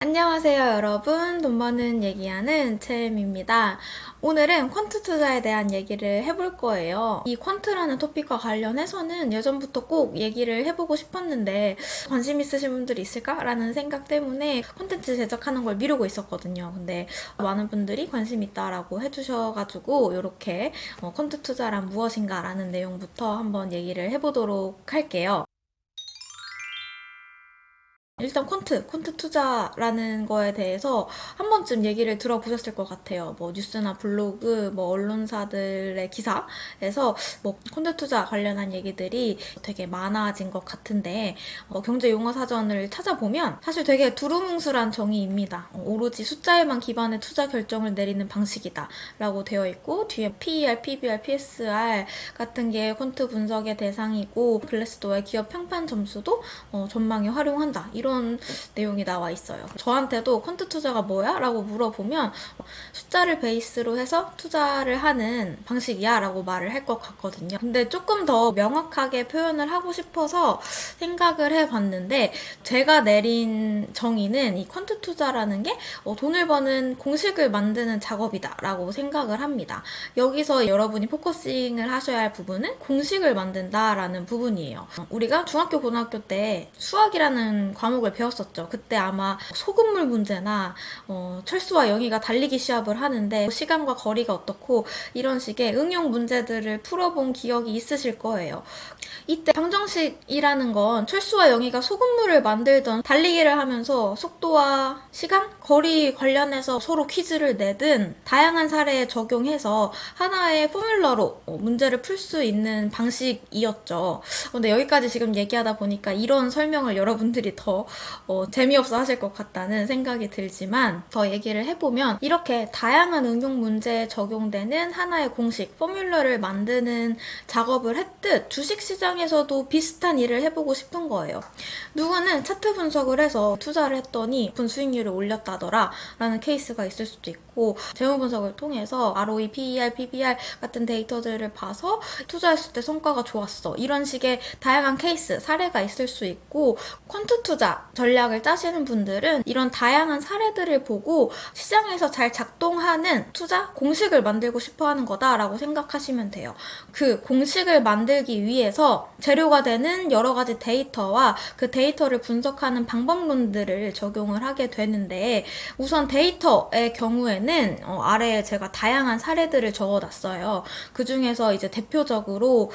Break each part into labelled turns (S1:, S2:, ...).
S1: 안녕하세요, 여러분. 돈 버는 얘기하는 채엠입니다. 오늘은 퀀트 투자에 대한 얘기를 해볼 거예요. 이 퀀트라는 토픽과 관련해서는 예전부터 꼭 얘기를 해보고 싶었는데 관심 있으신 분들이 있을까라는 생각 때문에 콘텐츠 제작하는 걸 미루고 있었거든요. 근데 많은 분들이 관심 있다라고 해주셔가지고 이렇게 퀀트 투자란 무엇인가라는 내용부터 한번 얘기를 해보도록 할게요. 일단 콘트 투자라는 거에 대해서 한 번쯤 얘기를 들어보셨을 것 같아요. 뭐 뉴스나 블로그, 뭐 언론사들의 기사에서 뭐 콘트 투자 관련한 얘기들이 되게 많아진 것 같은데 경제 용어 사전을 찾아보면 사실 되게 두루뭉술한 정의입니다. 오로지 숫자에만 기반해 투자 결정을 내리는 방식이다 라고 되어 있고 뒤에 PER, PBR, PSR 같은 게 콘트 분석의 대상이고 글래스도어의 기업 평판 점수도 전망에 활용한다. 이런 내용이 나와 있어요. 저한테도 퀀트 투자가 뭐야? 라고 물어보면 숫자를 베이스로 해서 투자를 하는 방식이야 라고 말을 할 것 같거든요. 근데 조금 더 명확하게 표현을 하고 싶어서 생각을 해봤는데 제가 내린 정의는 이 퀀트 투자라는 게 돈을 버는 공식을 만드는 작업이다 라고 생각을 합니다. 여기서 여러분이 포커싱을 하셔야 할 부분은 공식을 만든다라는 부분이에요. 우리가 중학교, 고등학교 때 수학이라는 과목을 배웠었죠. 그때 아마 소금물 문제나 철수와 영희가 달리기 시합을 하는데 시간과 거리가 어떻고 이런 식의 응용 문제들을 풀어본 기억이 있으실 거예요. 이때 방정식이라는 건 철수와 영희가 소금물을 만들던 달리기를 하면서 속도와 시간, 거리 관련해서 서로 퀴즈를 내든 다양한 사례에 적용해서 하나의 포뮬러로 문제를 풀 수 있는 방식이었죠. 근데 여기까지 지금 얘기하다 보니까 이런 설명을 여러분들이 더 재미없어 하실 것 같다는 생각이 들지만 더 얘기를 해보면 이렇게 다양한 응용 문제에 적용되는 하나의 공식, 포뮬러를 만드는 작업을 했듯 주식시장에서도 비슷한 일을 해보고 싶은 거예요. 누구는 차트 분석을 해서 투자를 했더니 높은 수익률을 올렸다더라 라는 케이스가 있을 수도 있고 재무 분석을 통해서 ROE, PER, PBR 같은 데이터들을 봐서 투자했을 때 성과가 좋았어. 이런 식의 다양한 케이스, 사례가 있을 수 있고 퀀트 투자 전략을 짜시는 분들은 이런 다양한 사례들을 보고 시장에서 잘 작동하는 투자 공식을 만들고 싶어 하는 거다라고 생각하시면 돼요. 그 공식을 만들기 위해서 재료가 되는 여러 가지 데이터와 그 데이터를 분석하는 방법론들을 적용을 하게 되는데 우선 데이터의 경우에는 아래에 제가 다양한 사례들을 적어놨어요. 그 중에서 이제 대표적으로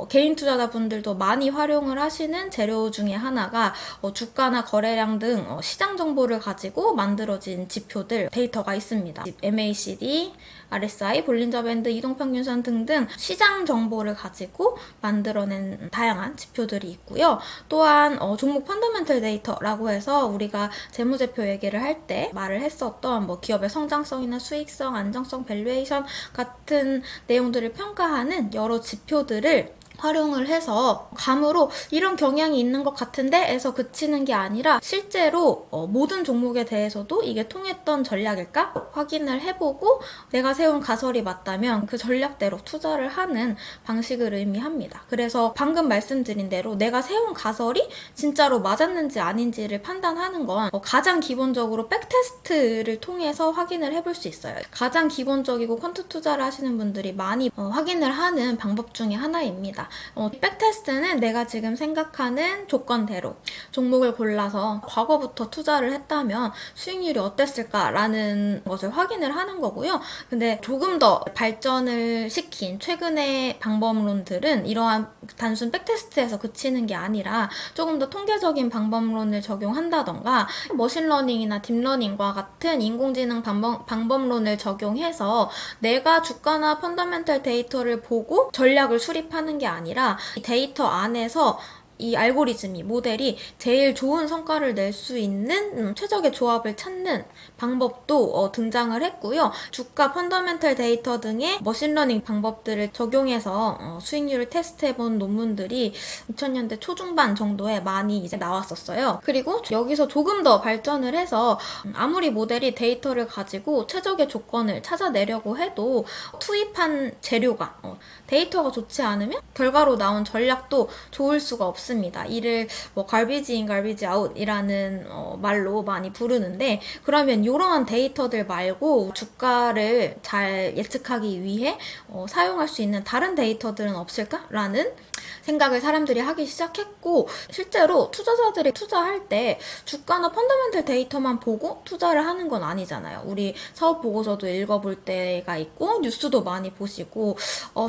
S1: 개인 투자자분들도 많이 활용을 하시는 재료 중에 하나가 주가나 거래량 등 시장 정보를 가지고 만들어진 지표들 데이터가 있습니다. MACD, RSI, 볼린저 밴드, 이동평균선 등등 시장 정보를 가지고 만들어낸 다양한 지표들이 있고요. 또한 종목 펀더멘털 데이터라고 해서 우리가 재무제표 얘기를 할 때 말을 했었던 뭐 기업의 성장성이나 수익성, 안정성, 밸류에이션 같은 내용들을 평가하는 여러 지표들을 활용을 해서 감으로 이런 경향이 있는 것 같은데 에서 그치는 게 아니라 실제로 모든 종목에 대해서도 이게 통했던 전략일까 확인을 해보고 내가 세운 가설이 맞다면 그 전략대로 투자를 하는 방식을 의미합니다. 그래서 방금 말씀드린 대로 내가 세운 가설이 진짜로 맞았는지 아닌지를 판단하는 건 가장 기본적으로 백테스트를 통해서 확인을 해볼 수 있어요. 가장 기본적이고 퀀트 투자를 하시는 분들이 많이 확인을 하는 방법 중에 하나입니다. 백테스트는 내가 지금 생각하는 조건대로 종목을 골라서 과거부터 투자를 했다면 수익률이 어땠을까라는 것을 확인을 하는 거고요. 근데 조금 더 발전을 시킨 최근의 방법론들은 이러한 단순 백테스트에서 그치는 게 아니라 조금 더 통계적인 방법론을 적용한다던가 머신러닝이나 딥러닝과 같은 인공지능 방법론을 적용해서 내가 주가나 펀더멘털 데이터를 보고 전략을 수립하는 게 아니라 이 데이터 안에서 이 알고리즘이 모델이 제일 좋은 성과를 낼 수 있는 최적의 조합을 찾는 방법도 등장을 했고요. 주가 펀더멘털 데이터 등의 머신러닝 방법들을 적용해서 수익률을 테스트해본 논문들이 2000년대 초중반 정도에 많이 이제 나왔었어요. 그리고 여기서 조금 더 발전을 해서 아무리 모델이 데이터를 가지고 최적의 조건을 찾아내려고 해도 투입한 재료가 데이터가 좋지 않으면 결과로 나온 전략도 좋을 수가 없습니다. 있습니다. 이를 뭐 garbage in, garbage out이라는 말로 많이 부르는데, 그러면 이러한 데이터들 말고 주가를 잘 예측하기 위해 사용할 수 있는 다른 데이터들은 없을까라는 생각을 사람들이 하기 시작했고, 실제로 투자자들이 투자할 때 주가나 펀더멘털 데이터만 보고 투자를 하는 건 아니잖아요. 우리 사업 보고서도 읽어볼 때가 있고 뉴스도 많이 보시고,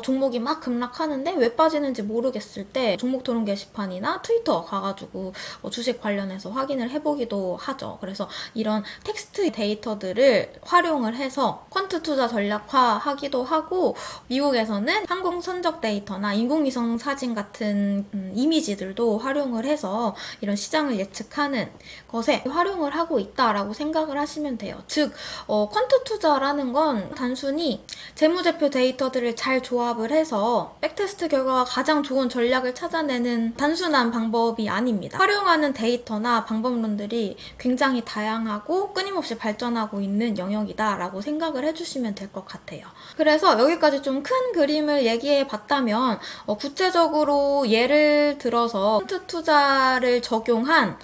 S1: 종목이 막 급락하는데 왜 빠지는지 모르겠을 때 종목 토론 게시판이나 트위터 가가지고 주식 관련해서 확인을 해보기도 하죠. 그래서 이런 텍스트 데이터들을 활용을 해서 퀀트 투자 전략화하기도 하고, 미국에서는 항공 선적 데이터나 인공위성 사진 같은 이미지들도 활용을 해서 이런 시장을 예측하는 것에 활용을 하고 있다라고 생각을 하시면 돼요. 즉, 퀀트 투자라는 건 단순히 재무제표 데이터들을 잘 조합을 해서 백테스트 결과가 가장 좋은 전략을 찾아내는 단순한 방법이 아닙니다. 활용하는 데이터나 방법론들이 굉장히 다양하고 끊임없이 발전하고 있는 영역이다라고 생각을 해주시면 될 것 같아요. 그래서 여기까지 좀 큰 그림을 얘기해 봤다면, 구체적으로 예를 들어서 펀드 투자를 적용한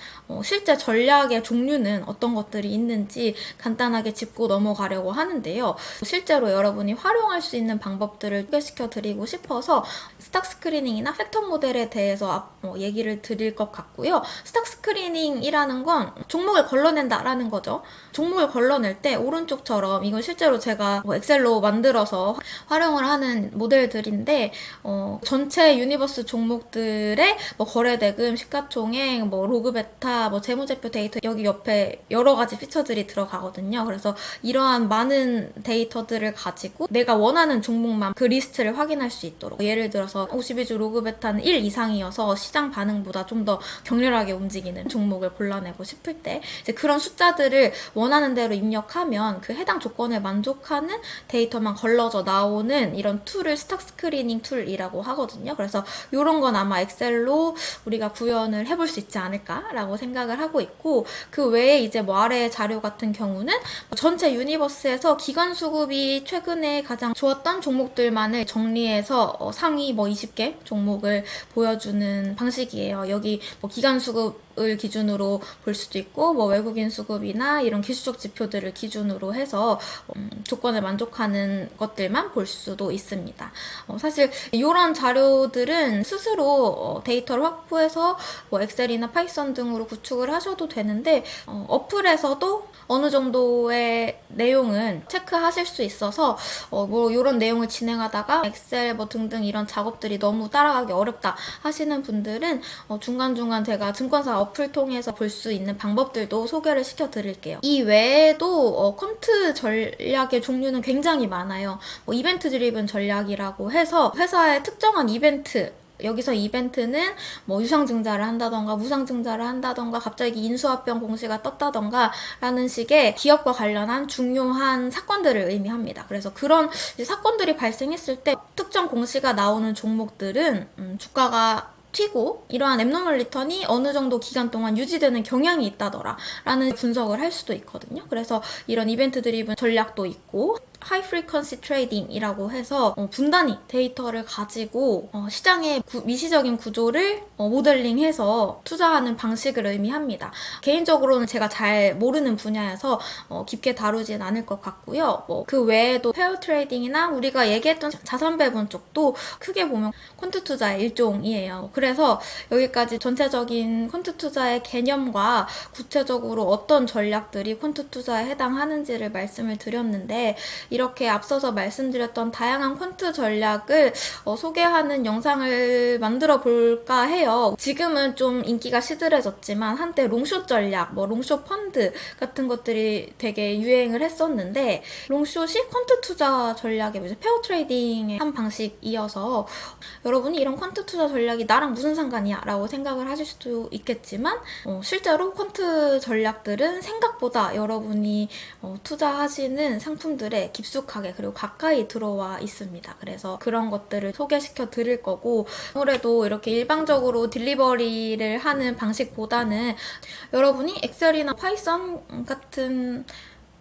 S1: 실제 전략의 종류는 어떤 것들이 있는지 간단하게 짚고 넘어가려고 하는데요. 실제로 여러분이 활용할 수 있는 방법들을 소개시켜 드리고 싶어서 스탁 스크리닝이나 팩터 모델에 대해서 얘기를 드릴 것 같고요. 스탁 스크리닝이라는 건 종목을 걸러낸다라는 거죠. 종목을 걸러낼 때 오른쪽처럼, 이건 실제로 제가 엑셀로 만들어서 활용을 하는 모델들인데, 전체 유니버스 종목들의 거래대금, 시가총액, 로그 베타, 재무제표 데이터, 여기 옆에 여러 가지 피처들이 들어가거든요. 그래서 이러한 많은 데이터들을 가지고 내가 원하는 종목만 그 리스트를 확인할 수 있도록, 예를 들어서 52주 로그 베타는 1 이상이어서 시장 반응보다 좀 더 격렬하게 움직이는 종목을 골라내고 싶을 때 이제 그런 숫자들을 원하는 대로 입력하면 그 해당 조건에 만족하는 데이터만 걸러져 나오는 이런 툴을 스탁 스크리닝 툴이라고 하거든요. 그래서 이런 건 아마 엑셀로 우리가 구현을 해볼 수 있지 않을까라고 생각을 하고 있고, 그 외에 이제 아래 자료 같은 경우는 전체 유니버스에서 기관 수급이 최근에 가장 좋았던 종목들만을 정리해서 상위 20개 종목을 보여주는 방식이에요. 여기 기관 수급을 기준으로 볼 수도 있고, 외국인 수급이나 이런 기술적 지표들을 기준으로 해서 조건에 만족하는 것들만 볼 수도 있습니다. 사실 이런 자료들은 스스로 데이터를 확보해서 엑셀이나 파이썬 등으로 구축을 하셔도 되는데, 어플에서도 어느 정도의 내용은 체크하실 수 있어서 이런 내용을 진행하다가 엑셀 등등 이런 작업들이 너무 따라가기 어렵다 하시는 분들은 중간중간 제가 증권사 어플 통해서 볼 수 있는 방법들도 소개를 시켜드릴게요. 이 외에도 퀀트 전략의 종류는 굉장히 많아요. 이벤트 드리븐 전략이라고 해서 회사의 특정한 이벤트, 여기서 이벤트는 유상증자를 한다던가 무상증자를 한다던가 갑자기 인수합병 공시가 떴다던가 라는 식의 기업과 관련한 중요한 사건들을 의미합니다. 그래서 그런 사건들이 발생했을 때 특정 공시가 나오는 종목들은 주가가 튀고 이러한 앱노멀 리턴이 어느 정도 기간 동안 유지되는 경향이 있다더라 라는 분석을 할 수도 있거든요. 그래서 이런 이벤트 드리븐 전략도 있고, 하이 프리퀀시 트레이딩이라고 해서 분단위 데이터를 가지고 시장의 미시적인 구조를 모델링해서 투자하는 방식을 의미합니다. 개인적으로는 제가 잘 모르는 분야여서 깊게 다루진 않을 것 같고요. 그 외에도 페어 트레이딩이나 우리가 얘기했던 자산 배분 쪽도 크게 보면 퀀트 투자의 일종이에요. 그래서 여기까지 전체적인 퀀트 투자의 개념과 구체적으로 어떤 전략들이 퀀트 투자에 해당하는지를 말씀을 드렸는데, 이렇게 앞서서 말씀드렸던 다양한 퀀트 전략을 소개하는 영상을 만들어 볼까 해요. 지금은 좀 인기가 시들해졌지만 한때 롱숏 전략, 롱숏 펀드 같은 것들이 되게 유행을 했었는데, 롱숏이 퀀트 투자 전략의 페어 트레이딩의 한 방식이어서 여러분이 이런 퀀트 투자 전략이 나랑 무슨 상관이야 라고 생각을 하실 수도 있겠지만, 실제로 퀀트 전략들은 생각보다 여러분이 투자하시는 상품들에 깊숙하게 그리고 가까이 들어와 있습니다. 그래서 그런 것들을 소개시켜 드릴 거고, 아무래도 이렇게 일방적으로 딜리버리를 하는 방식보다는 여러분이 엑셀이나 파이썬 같은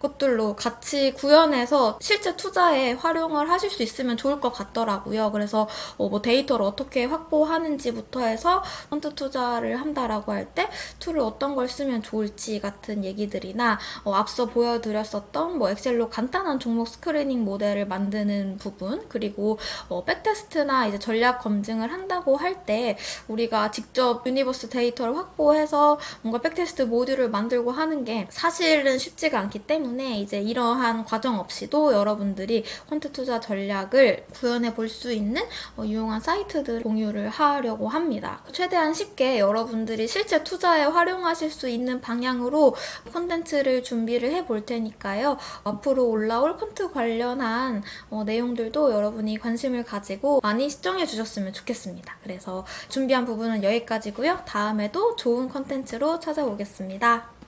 S1: 것들로 같이 구현해서 실제 투자에 활용을 하실 수 있으면 좋을 것 같더라고요. 그래서 뭐 데이터를 어떻게 확보하는지부터 해서 펀드 투자를 한다라고 할 때 툴을 어떤 걸 쓰면 좋을지 같은 얘기들이나 앞서 보여드렸었던 뭐 엑셀로 간단한 종목 스크리닝 모델을 만드는 부분, 그리고 백테스트나 이제 전략 검증을 한다고 할 때 우리가 직접 유니버스 데이터를 확보해서 뭔가 백테스트 모듈을 만들고 하는 게 사실은 쉽지가 않기 때문에 이제 이러한 과정 없이도 여러분들이 퀀트 투자 전략을 구현해 볼 수 있는 유용한 사이트들 공유를 하려고 합니다. 최대한 쉽게 여러분들이 실제 투자에 활용하실 수 있는 방향으로 콘텐츠를 준비를 해 볼 테니까요. 앞으로 올라올 퀀트 관련한 내용들도 여러분이 관심을 가지고 많이 시청해 주셨으면 좋겠습니다. 그래서 준비한 부분은 여기까지고요. 다음에도 좋은 콘텐츠로 찾아오겠습니다.